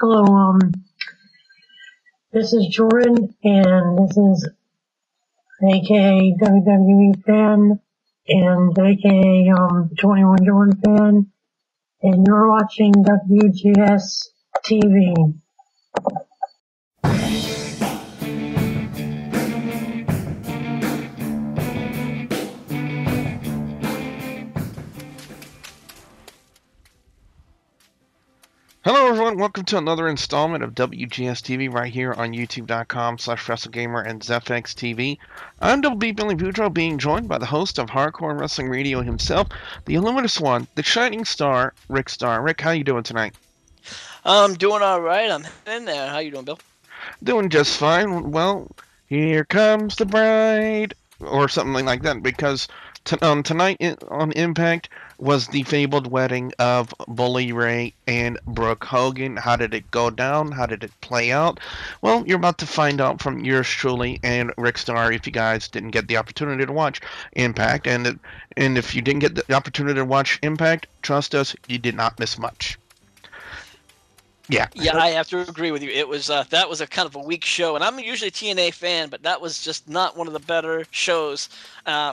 Hello, this is Jordan, and this is aka WWE fan, and aka 21 Jordan fan, and you're watching WGS-TV. Hello everyone, welcome to another installment of WGS-TV right here on youtube.com/WrestleGamer and ZepHX I'm Double B Billy Boudreaux, being joined by the host of Hardcore Wrestling Radio himself, the Unfinished Swan, the shining star, Rick Starr. Rick, how you doing tonight? I'm doing alright, I'm in there. How you doing, Bill? Doing just fine. Well, here comes the bride, or something like that, because tonight on Impact was the fabled wedding of Bully Ray and Brooke Hogan. How did it go down? How did it play out? Well, you're about to find out from yours truly and Rick Starr if you guys didn't get the opportunity to watch Impact. And if you didn't get the opportunity to watch Impact, trust us, you did not miss much. Yeah, I have to agree with you. It was that was a kind of a weak show, and I'm usually a TNA fan, but that was just not one of the better shows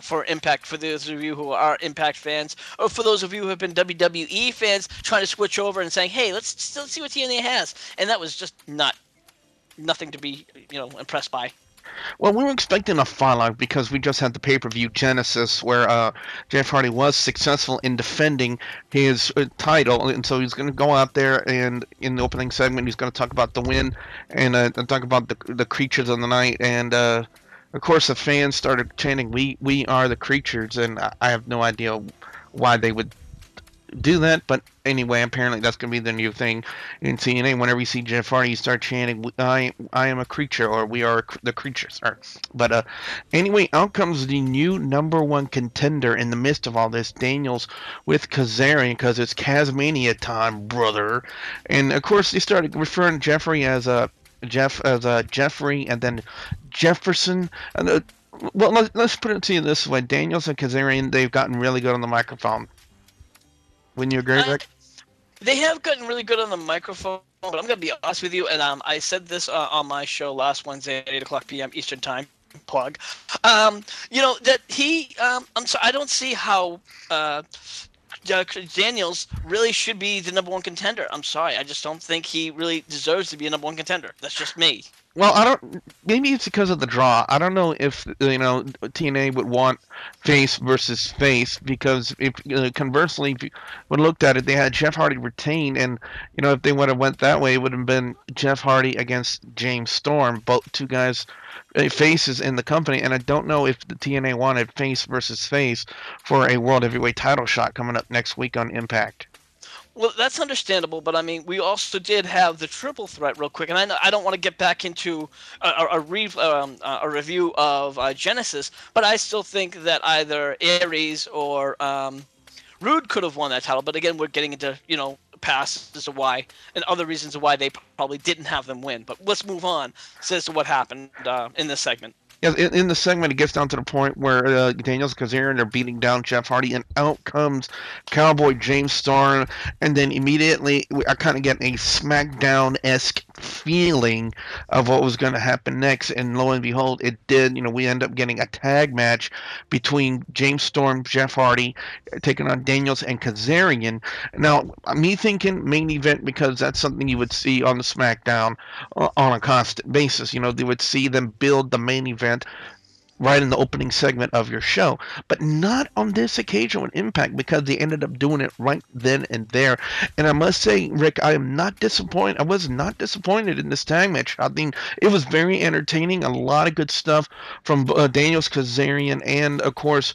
for Impact. For those of you who are Impact fans, or for those of you who have been WWE fans, trying to switch over and saying, "Hey, let's still see what TNA has," and that was just nothing to be impressed by. Well, we were expecting a fallout because we just had the pay-per-view Genesis where Jeff Hardy was successful in defending his title, and so he's going to go out there and in the opening segment he's going to talk about the win and talk about the creatures of the night, and of course the fans started chanting, "We are the creatures," and I have no idea why they would do that, but anyway, apparently that's going to be the new thing in TNA. Whenever you see Jeff Hardy, you start chanting, I am a creature," or "We are the creatures." But anyway, out comes the new #1 contender in the midst of all this, Daniels with Kazarian, because it's Kazmania time, brother. And of course, they started referring to Jeffrey as Jeffrey, and then Jefferson. And well, let's put it to you this way: Daniels and Kazarian, they've gotten really good on the microphone. Wouldn't you agree, Rick? They have gotten really good on the microphone, but I'm going to be honest with you, and I said this on my show last Wednesday at 8 o'clock p.m. Eastern Time, plug, that he, I'm sorry, I don't see how Daniels really should be the #1 contender. I'm sorry, I just don't think he really deserves to be a #1 contender. That's just me. Well, maybe it's because of the draw. I don't know if, TNA would want face versus face, because if conversely, if you would have looked at it, they had Jeff Hardy retained, and, if they would have went that way, it would have been Jeff Hardy against James Storm, both two guys, faces in the company, and I don't know if the TNA wanted face versus face for a World Heavyweight title shot coming up next week on Impact. Well, that's understandable, but I mean, we also did have the triple threat real quick, and I don't want to get back into a review of Genesis, but I still think that either Aries or Rude could have won that title. But again, we're getting into past as to why and other reasons why they probably didn't have them win. But let's move on as to what happened in this segment. Yeah, in the segment, it gets down to the point where Daniels and Kazarian are beating down Jeff Hardy, and out comes Cowboy James Storm, and then immediately I kind of get a SmackDown-esque feeling of what was going to happen next, and lo and behold, it did. We end up getting a tag match between James Storm, Jeff Hardy, taking on Daniels and Kazarian. Now, me thinking main event, because that's something you would see on the SmackDown on a constant basis. They would see them build the main event right in the opening segment of your show, but not on this occasion with Impact, because they ended up doing it right then and there. And I must say, Rick, I am not disappointed. I was not disappointed in this tag match. I think it was very entertaining. A lot of good stuff from Daniels, Kazarian, and of course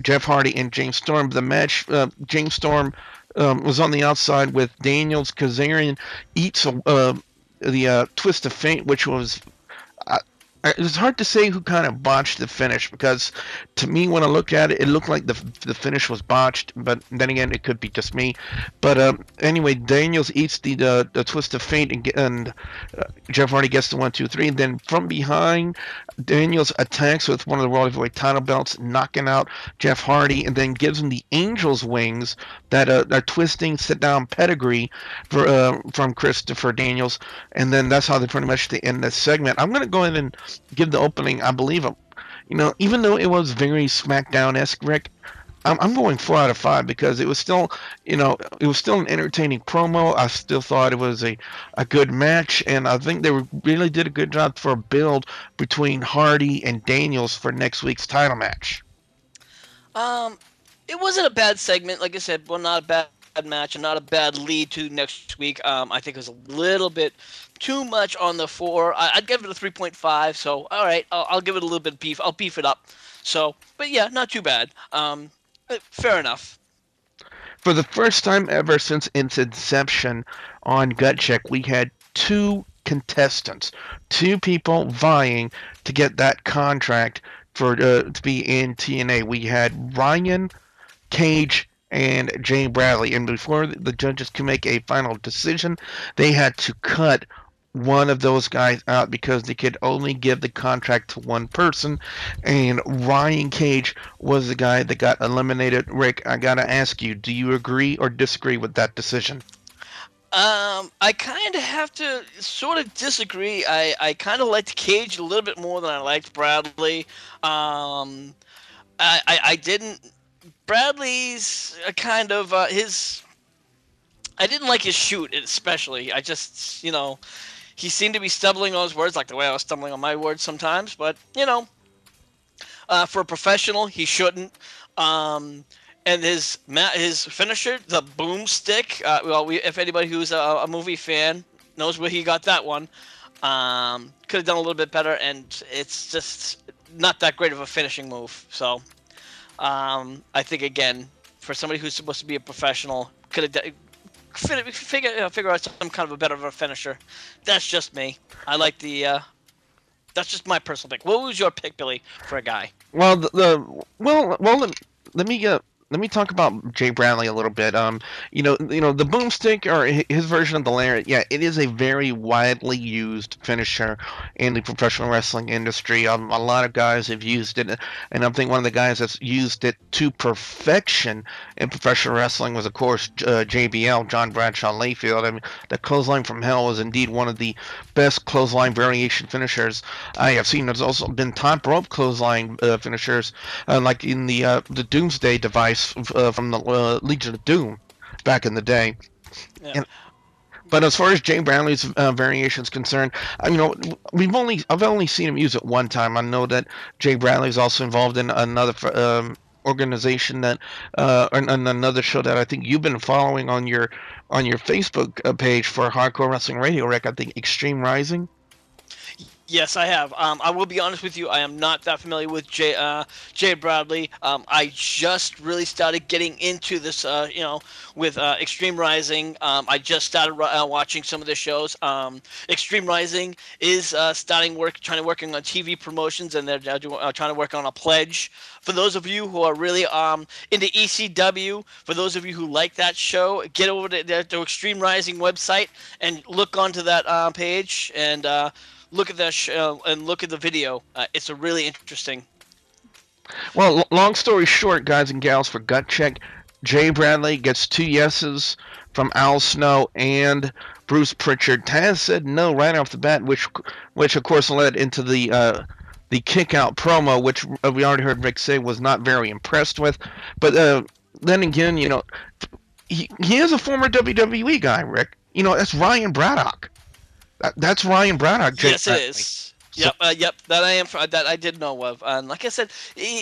Jeff Hardy and James Storm. The match, James Storm was on the outside with Daniels. Kazarian eats the twist of fate, which was it's hard to say who kind of botched the finish, because to me, when I look at it, it looked like the finish was botched, but then again, it could be just me. But anyway, Daniels eats the twist of fate, and Jeff Hardy gets the 1, 2, 3, and then from behind, Daniels attacks with one of the World Heavyweight title belts, knocking out Jeff Hardy, and then gives him the Angel's wings, that twisting sit-down pedigree from Christopher Daniels, and then that's how they pretty much end this segment. I'm going to go ahead and give the opening, I believe, even though it was very SmackDown-esque, Rick, I'm going 4 out of 5 because it was still, it was still an entertaining promo. I still thought it was a good match, and I think they really did a good job for a build between Hardy and Daniels for next week's title match. It wasn't a bad segment, like I said. Well, not a bad match and not a bad lead to next week. I think it was a little bit too much on the 4. I'd give it a 3.5. So, all right, I'll give it a little bit of beef. I'll beef it up. So, but yeah, not too bad. Fair enough. For the first time ever since its inception on Gut Check, we had 2 contestants, 2 people vying to get that contract for to be in TNA. We had Ryan Cage and Jay Bradley, and before the judges could make a final decision, they had to cut one of those guys out because they could only give the contract to one person, and Ryan Cage was the guy that got eliminated. Rick, I gotta ask you, do you agree or disagree with that decision? I kind of have to sort of disagree. I kind of liked Cage a little bit more than I liked Bradley. I didn't. Bradley's kind of his. I didn't like his shoot, especially. I just, he seemed to be stumbling on his words, like the way I was stumbling on my words sometimes. But for a professional, he shouldn't. And his finisher, the boomstick. If anybody who's a movie fan knows where he got that one, could have done a little bit better, and it's just not that great of a finishing move. So, I think again, for somebody who's supposed to be a professional, could have figure out some kind of a better of a finisher. That's just me. I like the. That's just my personal pick. What was your pick, Billy, for a guy? Well, let me talk about Jay Bradley a little bit. The boomstick, or his version of the lariat. Yeah, it is a very widely used finisher in the professional wrestling industry. A lot of guys have used it, and I think one of the guys that's used it to perfection in professional wrestling was, of course, JBL, John Bradshaw Layfield. I mean, the clothesline from hell was indeed one of the best clothesline variation finishers I have seen. There's also been top rope clothesline finishers, like in the Doomsday device from the Legion of Doom back in the day. Yeah. But as far as Jay Bradley's variation is concerned, I've only seen him use it one time. I know that Jay Bradley is also involved in another organization that and another show that I think you've been following on your Facebook page for Hardcore Wrestling Radio, Rick. I think Extreme Rising. Yes, I have. I will be honest with you. I am not that familiar with Jay Bradley. I just really started getting into this, with Extreme Rising. I just started watching some of the shows. Extreme Rising is trying to work on TV promotions, and they're trying to work on a pledge. For those of you who are really into ECW, for those of you who like that show, get over to the Extreme Rising website and look onto that page and. Look at that show and look at the video. It's a really interesting. Well, long story short, guys and gals, for Gut Check, Jay Bradley gets 2 yeses from Al Snow and Bruce Pritchard. Taz said no right off the bat, which of course led into the kick out promo, which we already heard Rick say was not very impressed with. But then again, he is a former WWE guy, Rick. That's Ryan Braddock. That's Ryan Braddock. Yes, it is. Yep, that I did know of. And like I said,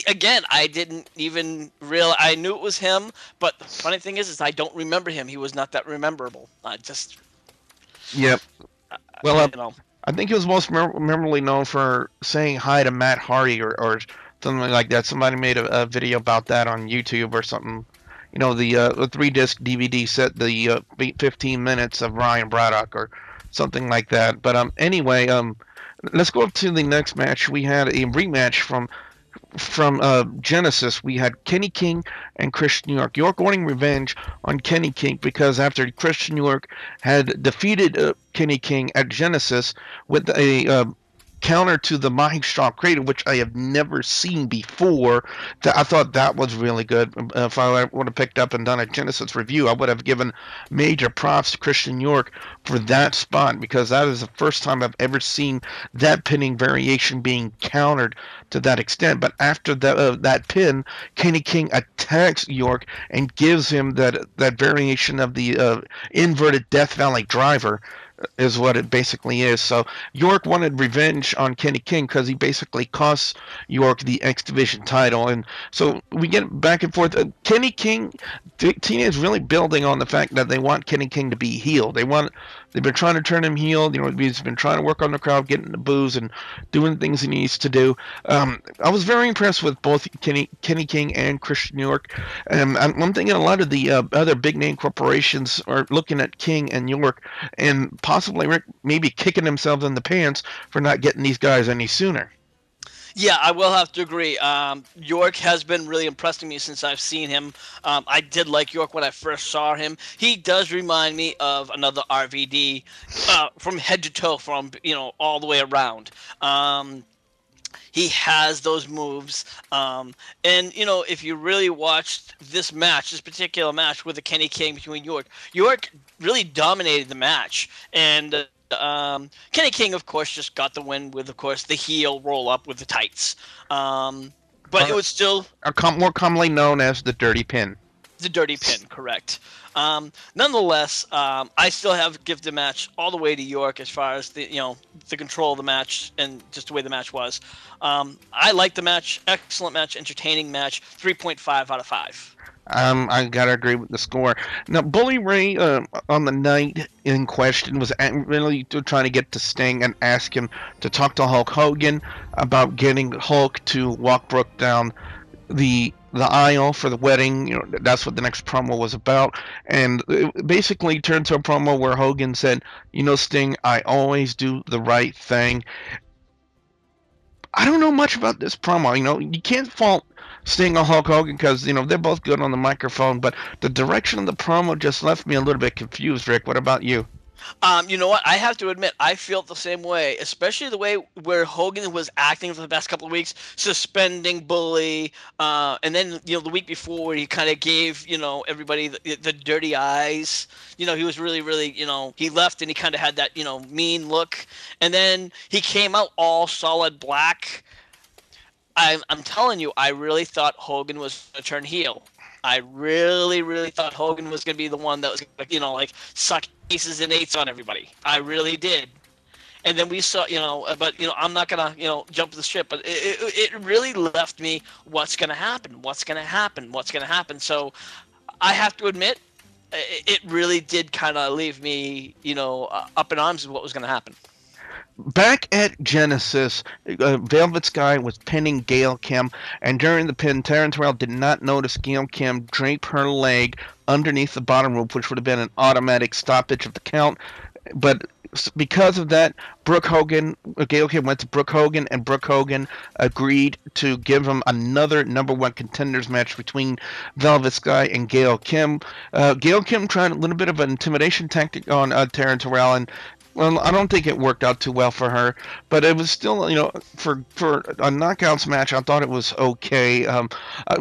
again, I didn't even realize. I knew it was him, but the funny thing is I don't remember him. He was not that rememberable. Yep. Well, I think he was most memorably known for saying hi to Matt Hardy or something like that. Somebody made a video about that on YouTube or something. The 3-disc DVD set, the 15 minutes of Ryan Braddock or something like that. But anyway, let's go up to the next match. We had a rematch from Genesis. We had Kenny King and Christian York. York wanting revenge on Kenny King because after Christian York had defeated Kenny King at Genesis with a counter to the Mahishtra Cradle, which I have never seen before. I thought that was really good. If I would have picked up and done a Genesis review, I would have given major props to Christian York for that spot, because that is the first time I've ever seen that pinning variation being countered to that extent. But after that pin, Kenny King attacks York and gives him that variation of the inverted Death Valley driver, is what it basically is. So York wanted revenge on Kenny King because he basically cost York the X Division title, and so we get back and forth. Kenny King, TNA is really building on the fact that they want Kenny King to be heel. They've been trying to turn him heel. He's been trying to work on the crowd, getting the boos and doing things he needs to do. I was very impressed with both Kenny King and Christian York. I'm thinking a lot of the other big name corporations are looking at King and York and possibly maybe kicking themselves in the pants for not getting these guys any sooner. Yeah, I will have to agree. York has been really impressing me since I've seen him. I did like York when I first saw him. He does remind me of another RVD from head to toe, from all the way around. He has those moves, and if you really watched this particular match with the Kenny King between York really dominated the match, and Kenny King, of course, just got the win with, of course, the heel roll up with the tights. But it was still more commonly known as the dirty pin. The dirty pin, correct. Nonetheless, I still give the match all the way to York as far as the control of the match and just the way the match was. I liked the match, excellent match, entertaining match. 3.5 out of 5. I gotta agree with the score. Now, Bully Ray on the night in question was really trying to get to Sting and ask him to talk to Hulk Hogan about getting Hulk to walk Brooke down the aisle for the wedding. That's what the next promo was about, and it basically turned to a promo where Hogan said, Sting, I always do the right thing. I don't know much about this promo. You can't fault Sting or Hulk Hogan because, they're both good on the microphone, but the direction of the promo just left me a little bit confused. Rick, what about you? You know what? I have to admit, I felt the same way, especially the way where Hogan was acting for the past couple of weeks, suspending Bully, and then the week before where he kind of gave everybody the dirty eyes. He was really, really he left and he kind of had that mean look, and then he came out all solid black. I'm telling you, I really thought Hogan was going to turn heel. I really, really thought Hogan was going to be the one that was going to, suck aces and eights on everybody. I really did. And then we saw, but, I'm not going to, jump the ship. But it really left me, what's going to happen? What's going to happen? What's going to happen? So I have to admit, it really did kind of leave me, up in arms with what was going to happen. Back at Genesis, Velvet Sky was pinning Gail Kim, and during the pin, Taryn Terrell did not notice Gail Kim drape her leg underneath the bottom rope, which would have been an automatic stoppage of the count. But because of that, Gail Kim went to Brooke Hogan, and Brooke Hogan agreed to give him another number one contenders match between Velvet Sky and Gail Kim. Gail Kim tried a little bit of an intimidation tactic on Taryn Terrell, and well, I don't think it worked out too well for her, but it was still, for a knockouts match, I thought it was okay. I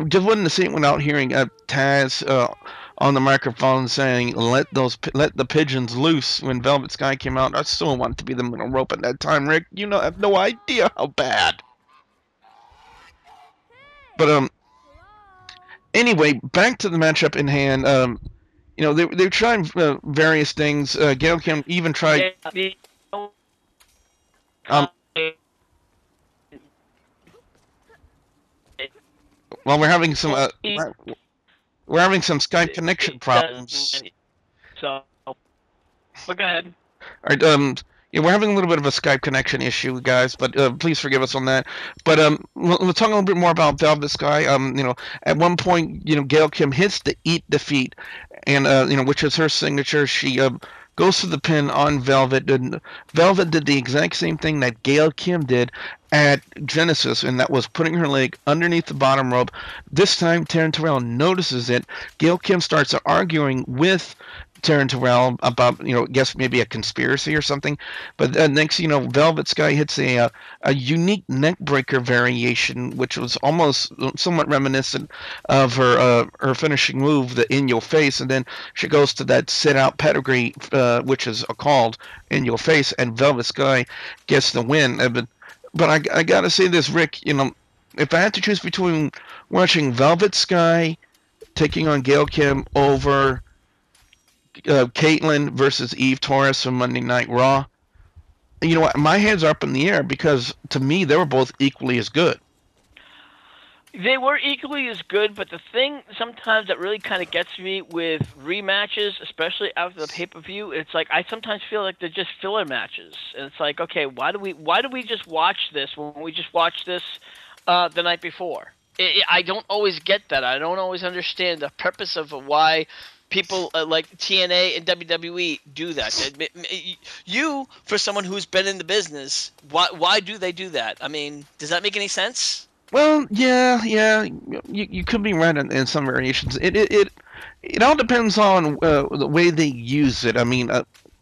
just wasn't the same without hearing Taz on the microphone saying, let the pigeons loose when Velvet Sky came out. I still wanted to be the middle rope at that time, Rick. I have no idea how bad. But anyway, back to the matchup in hand. They're trying various things. Gail Kim even tried. Well, we're having some Skype connection problems. So, but go ahead. All right. We're having a little bit of a Skype connection issue, guys, but please forgive us on that. But we'll talk a little bit more about Velvet Sky. At one point, Gail Kim hits the Eat Defeat, and which is her signature. She goes to the pin on Velvet, and Velvet did the exact same thing that Gail Kim did at Genesis, and that was putting her leg underneath the bottom rope. This time, Taryn Terrell notices it. Gail Kim starts arguing with Taryn Terrell about, I guess maybe a conspiracy or something. But next, Velvet Sky hits a unique neck breaker variation, which was almost somewhat reminiscent of her finishing move, the In Your Face, and then she goes to that sit out pedigree, which is called In Your Face, and Velvet Sky gets the win. But I gotta say this, Rick. If I had to choose between watching Velvet Sky taking on Gail Kim over Caitlyn versus Eve Torres from Monday Night Raw, you know what? My hands are up in the air because to me they were both equally as good. They were equally as good, but the thing sometimes that really kind of gets me with rematches, especially after the pay-per-view, it's like I sometimes feel like they're just filler matches, and it's like, okay, why do we just watch this when we just watched this the night before? I don't always get that. I don't always understand the purpose of why people like TNA and WWE do that. You, for someone who's been in the business, why do they do that? I mean, does that make any sense? Well, yeah, you could be right in some variations. It all depends on the way they use it. I mean,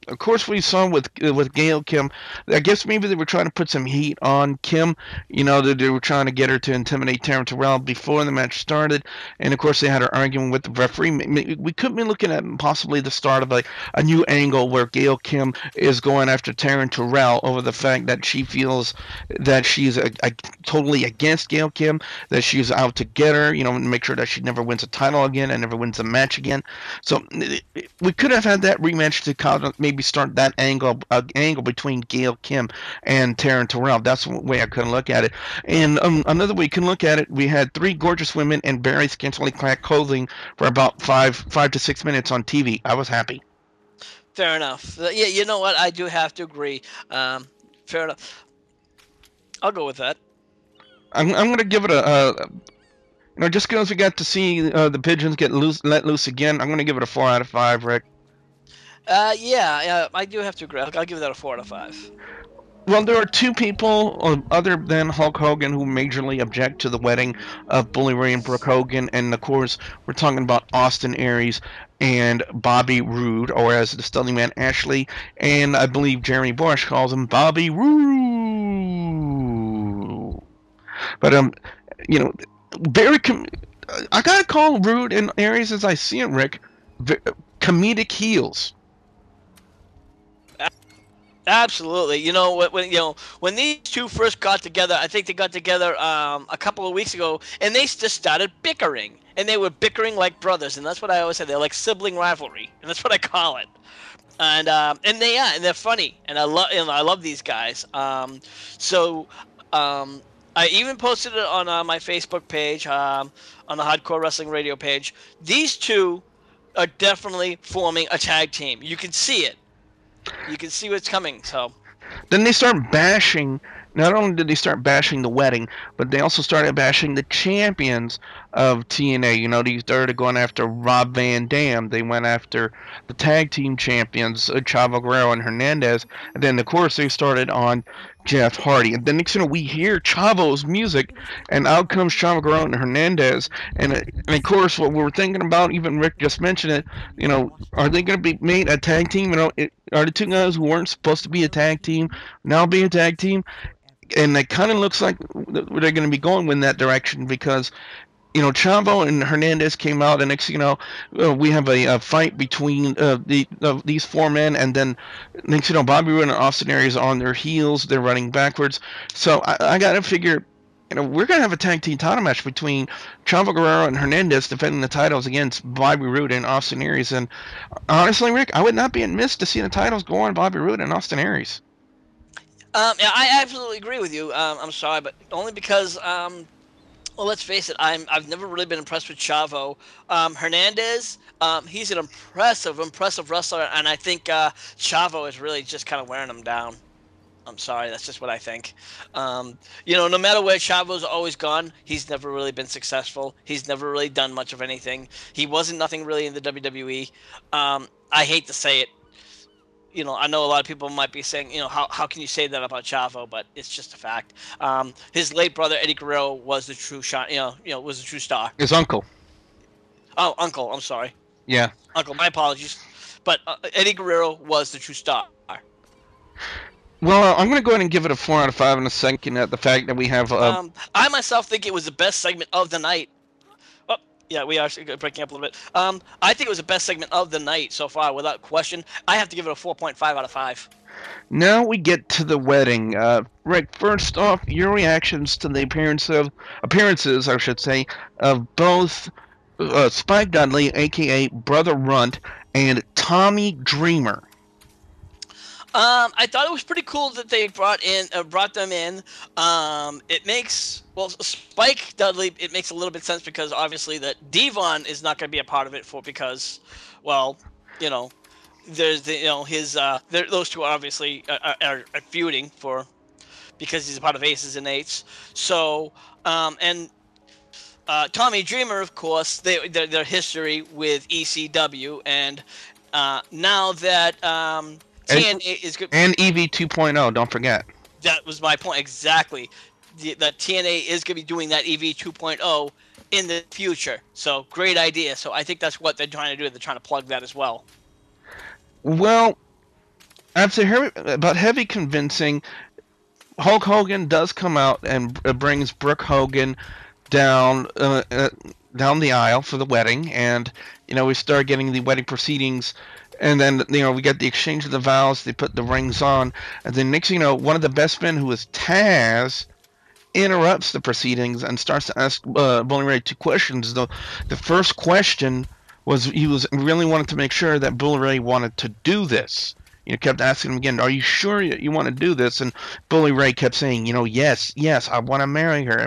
of course, we saw with Gail Kim. I guess maybe they were trying to put some heat on Kim. That they were trying to get her to intimidate Taryn Terrell before the match started, and of course they had her arguing with the referee. We could be looking at possibly the start of a new angle where Gail Kim is going after Taryn Terrell over the fact that she feels that she's totally against Gail Kim, that she's out to get her. Make sure that she never wins a title again and never wins a match again. So we could have had that rematch to kind of maybe start that angle between Gail Kim and Taryn Terrell. That's the way I could look at it. And another way you can look at it, we had three gorgeous women in very scantily clad clothing for about 5 to 6 minutes on TV. I was happy. Fair enough. Yeah, you know what? I do have to agree. Fair enough. I'll go with that. I'm going to give it just because we got to see the pigeons get let loose again, I'm going to give it a 4 out of 5, Rick. Yeah, I do have to agree. I'll give that a 4 out of 5. Well, there are two people other than Hulk Hogan who majorly object to the wedding of Bully Ray and Brooke Hogan, and of course we're talking about Austin Aries and Bobby Roode, or as the Stunning Man Ashley, and I believe Jeremy Bush calls him Bobby Roode. But very. I gotta call Roode and Aries as I see it, Rick, comedic heels. Absolutely. When these two first got together, I think they got together a couple of weeks ago, and they just started bickering, and they were bickering like brothers, and that's what I always say. They're like sibling rivalry, and that's what I call it. And they're funny, and I love these guys. I even posted it on my Facebook page, on the Hardcore Wrestling Radio page. These two are definitely forming a tag team. You can see it. You can see what's coming. So then they start bashing. Not only did they start bashing the wedding, but they also started bashing the champions of TNA. They started going after Rob Van Dam. They went after the tag team champions, Chavo Guerrero and Hernandez. And then, of course, they started on Jeff Hardy. And then next thing we hear Chavo's music, and out comes Chavo Guerrero and Hernandez. And of course, what we were thinking about, even Rick just mentioned it, are they going to be made a tag team? Are the two guys who weren't supposed to be a tag team now be a tag team? And it kind of looks like they're going to be going in that direction because, Chavo and Hernandez came out, and next thing you know, we have a fight between these four men, and then next thing you know, Bobby Roode and Austin Aries are on their heels, they're running backwards. So I got to figure, we're going to have a tag team title match between Chavo Guerrero and Hernandez defending the titles against Bobby Roode and Austin Aries. And honestly, Rick, I would not be amiss to see the titles go on Bobby Roode and Austin Aries. Yeah, I absolutely agree with you. I'm sorry, but only because, well, let's face it, I've never really been impressed with Chavo. Hernandez, he's an impressive wrestler, and I think Chavo is really just kind of wearing him down. I'm sorry, that's just what I think. No matter where Chavo's always gone, he's never really been successful. He's never really done much of anything. He wasn't nothing really in the WWE. I hate to say it. I know a lot of people might be saying, how can you say that about Chavo? But it's just a fact. His late brother Eddie Guerrero was the true shot. Was the true star. His uncle. Oh, uncle. I'm sorry. Yeah. Uncle. My apologies. But Eddie Guerrero was the true star. Well, I'm going to go ahead and give it a 4 out of 5 in a second at the fact that we have. I myself think it was the best segment of the night. Oh, yeah, we are breaking up a little bit. I think it was the best segment of the night so far, without question. I have to give it a 4.5 out of 5. Now we get to the wedding. Rick, first off, your reactions to the appearances, I should say, of both Spike Dudley, aka Brother Runt, and Tommy Dreamer. I thought it was pretty cool that they brought them in. It makes Spike Dudley. It makes a little bit sense because obviously that Devon is not going to be a part of it because, well, there's his those two obviously are feuding because he's a part of Aces and Eights. So and Tommy Dreamer, of course, their history with ECW, and now that TNA is good, and EV 2.0. Don't forget. That was my point exactly. That TNA is going to be doing that EV 2.0 in the future. So great idea. So I think that's what they're trying to do. They're trying to plug that as well. Well, after about heavy convincing, Hulk Hogan does come out and brings Brooke Hogan down the aisle for the wedding, and we start getting the wedding proceedings, and then we get the exchange of the vows. They put the rings on, and then next thing you know, one of the best men, who is Taz, interrupts the proceedings and starts to ask Bully Ray 2 questions. The first question was he really wanted to make sure that Bully Ray wanted to do this. Kept asking him again, are you sure you want to do this? And Bully Ray kept saying, yes, I want to marry her.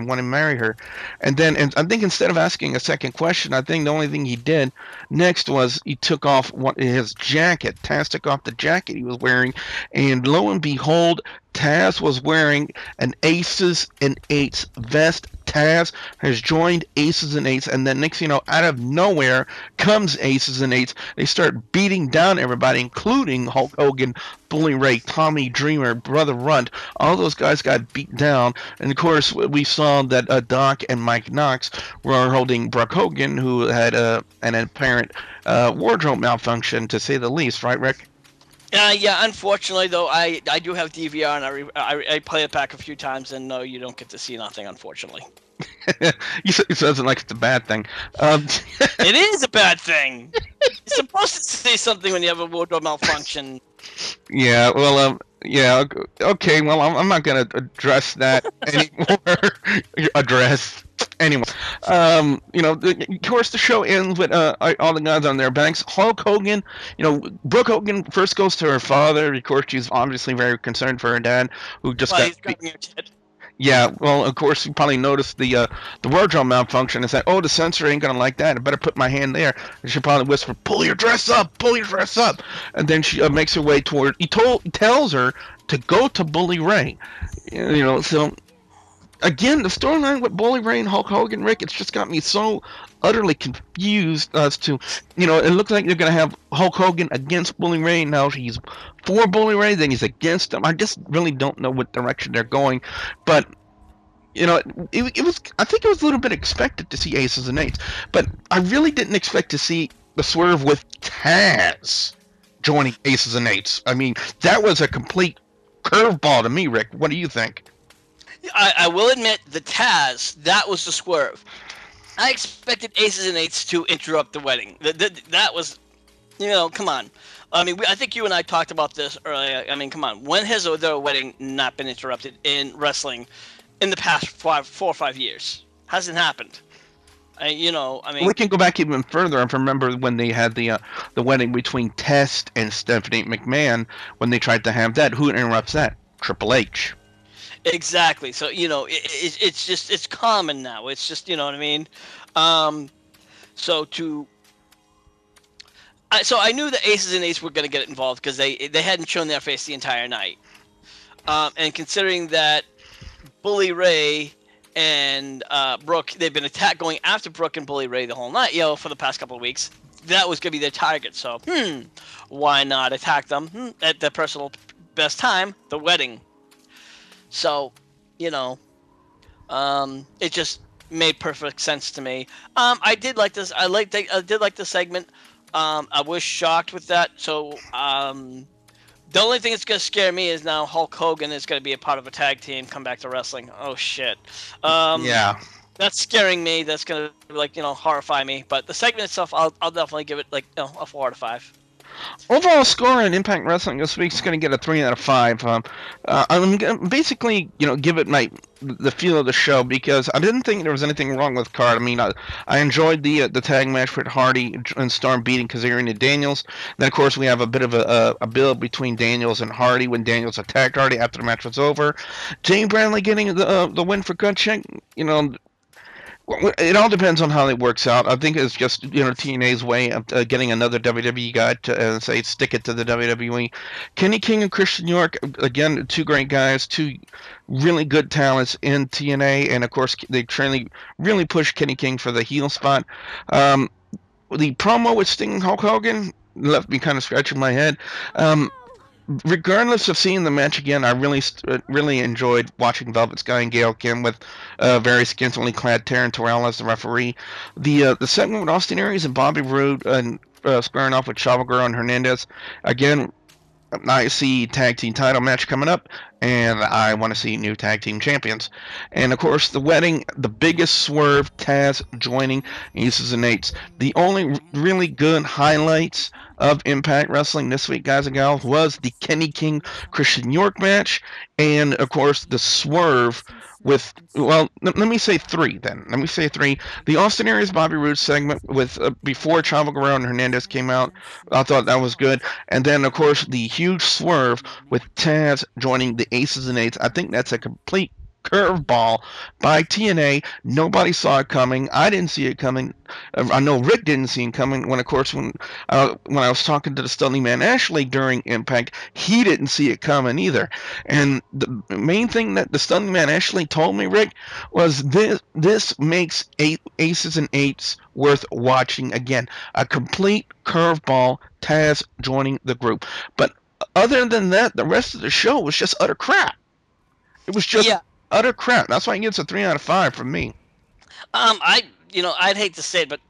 And then I think instead of asking a second question, I think the only thing he did next was he took off his jacket. Taz took off the jacket he was wearing, and lo and behold, Taz was wearing an Aces and Eights vest. Taz has joined Aces and Eights, and then next thing you know, out of nowhere comes Aces and Eights. They start beating down everybody, including Hulk Hogan, Bully Ray, Tommy Dreamer, Brother Runt. All those guys got beat down, and of course we saw that Doc and Mike Knox were holding Brooke Hogan, who had an apparent wardrobe malfunction, to say the least. Right, Rick? Yeah, unfortunately, though, I do have DVR, and I play it back a few times, and no, you don't get to see nothing, unfortunately. It sounds like it's a bad thing. It is a bad thing. You're supposed to say something when you have a wardrobe malfunction. Yeah, well, yeah, okay, well, I'm not going to address that anymore. Anyway, of course, the show ends with all the guys on their banks. Hulk Hogan, Brooke Hogan first goes to her father. Of course, she's obviously very concerned for her dad, who just got beat. Yeah, well, of course, you probably noticed the wardrobe malfunction and said, "Oh, the censor ain't gonna like that. I better put my hand there." And she probably whispered, "Pull your dress up, pull your dress up." And then she makes her way toward. He tells her to go to Bully Ray. So again, the storyline with Bully Ray and Hulk Hogan, Rick, it's just got me so utterly confused as to, it looks like they're going to have Hulk Hogan against Bully Ray. Now he's for Bully Ray, then he's against him. I just really don't know what direction they're going. But, it was, I think it was a little bit expected to see Aces and Eights. But I really didn't expect to see the swerve with Taz joining Aces and Eights. I mean, that was a complete curveball to me, Rick. What do you think? I will admit, the Taz, that was the swerve. I expected Aces and Eights to interrupt the wedding. That was, come on. I mean, I think you and I talked about this earlier. I mean, come on. When has their wedding not been interrupted in wrestling in the past 4 or 5 years? Hasn't happened. I mean, we can go back even further. I remember when they had the wedding between Test and Stephanie McMahon. When they tried to have that, who interrupts that? Triple H. Exactly. So it's common now. It's just what I mean. So I knew the Aces and Eights were going to get involved because they hadn't shown their face the entire night. And considering that Bully Ray and Brooke, they've been going after Brooke and Bully Ray the whole night, for the past couple of weeks. That was going to be their target. So why not attack them at their personal best time, the wedding? So, it just made perfect sense to me. I did like this. I did like the segment. I was shocked with that. So the only thing that's going to scare me is now Hulk Hogan is going to be a part of a tag team, come back to wrestling. Oh, shit. Yeah. That's scaring me. That's going to, like, horrify me. But the segment itself, I'll definitely give it, like, a 4 out of 5. Overall score in Impact Wrestling this week's going to get a 3 out of 5. I'm going to basically, give it the feel of the show because I didn't think there was anything wrong with the card. I mean, I enjoyed the tag match with Hardy and Storm beating Kazarian and Daniels. Then, of course, we have a bit of a build between Daniels and Hardy when Daniels attacked Hardy after the match was over. Jay Bradley getting the win for Gutcheck. It all depends on how it works out. I think it's just TNA's way of getting another WWE guy to say stick it to the WWE. Kenny King and Christian York, again, two great guys, two really good talents in TNA, and of course they really pushed Kenny King for the heel spot. The promo with Sting and Hulk Hogan left me kind of scratching my head. Regardless of seeing the match again, I really enjoyed watching Velvet Sky and Gail Kim with very scantily clad Taryn Terrell as the referee. The segment with Austin Aries and Bobby Roode and squaring off with Chavo Guerrero and Hernandez. Again, I see tag team title match coming up, and I want to see new tag team champions. And of course, the wedding, the biggest swerve, Taz joining Aces and Eights. The only really good highlights of Impact Wrestling this week, guys and gals, was the Kenny King Christian York match, and of course the swerve with, well, let me say three then. Let me say three. The Austin Aries Bobby Roode segment with before Chavo Guerrero and Hernandez came out, I thought that was good. And then, of course, the huge swerve with Taz joining the Aces and Eights. I think that's a complete curveball by TNA. Nobody saw it coming. I didn't see it coming. I know Rick didn't see it coming. When I was talking to the Stunning Man Ashley during Impact, he didn't see it coming either. And the main thing that the Stunning Man Ashley told me, Rick, was this makes Aces and Eights worth watching again. A complete curveball, Taz joining the group. But other than that, the rest of the show was just utter crap. It was just utter crap. That's why it gets a 3 out of 5 from me. I'd hate to say it, but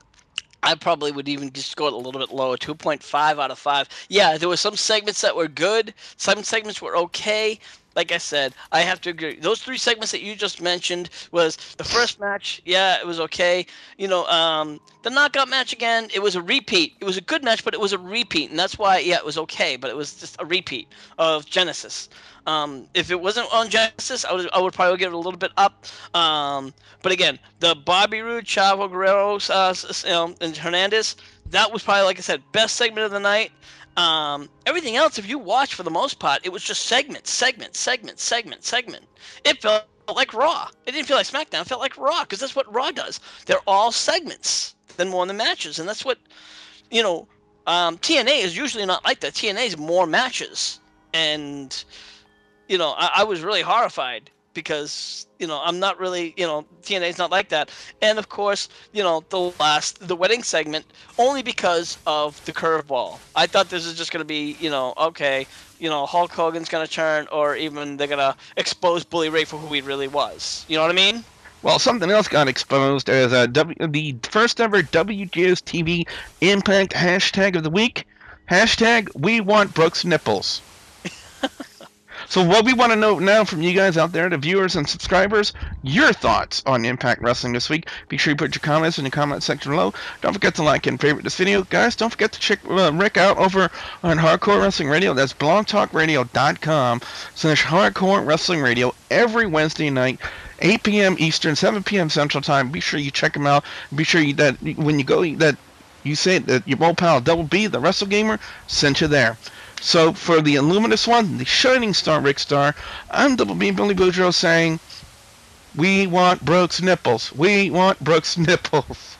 I probably would even just go it a little bit lower, 2.5 out of 5. Yeah, there were some segments that were good. Some segments were okay. Like I said, I have to agree. Those three segments that you just mentioned was the first match. Yeah, it was okay. The knockout match again. It was a repeat. It was a good match, but it was a repeat, and that's why it was okay. But it was just a repeat of Genesis. If it wasn't on Genesis, I would probably give it a little bit up. But again, the Bobby Roode, Chavo Guerrero, and Hernandez. That was probably, like I said, best segment of the night. Everything else, if you watch for the most part, it was just segment. It felt like Raw. It didn't feel like SmackDown. It felt like Raw, because that's what Raw does. They're all segments, then more than matches, and that's what TNA is usually not like that. TNA is more matches, and I was really horrified because I'm not really TNA's not like that. And of course the wedding segment, only because of the curveball. I thought this is just going to be okay, Hulk Hogan's going to turn, or even they're going to expose Bully Ray for who he really was. You know what I mean? Well, something else got exposed as the first ever WGS-TV Impact hashtag of the week. Hashtag we want Brooks nipples. So what we want to know now from you guys out there, the viewers and subscribers, your thoughts on Impact Wrestling this week. Be sure you put your comments in the comment section below. Don't forget to like and favorite this video. Guys, don't forget to check Rick out over on Hardcore Wrestling Radio. That's blogtalkradio.com/Hardcore Wrestling Radio every Wednesday night, 8 p.m. Eastern, 7 p.m. Central Time. Be sure you check him out. Be sure that when you go, that you say that your old pal Double B, the Wrestle Gamer, sent you there. So for the Illuminous One, the Shining Star Rick Star, I'm Double B Billy Boudreaux saying, we want Brooks nipples. We want Brooks nipples.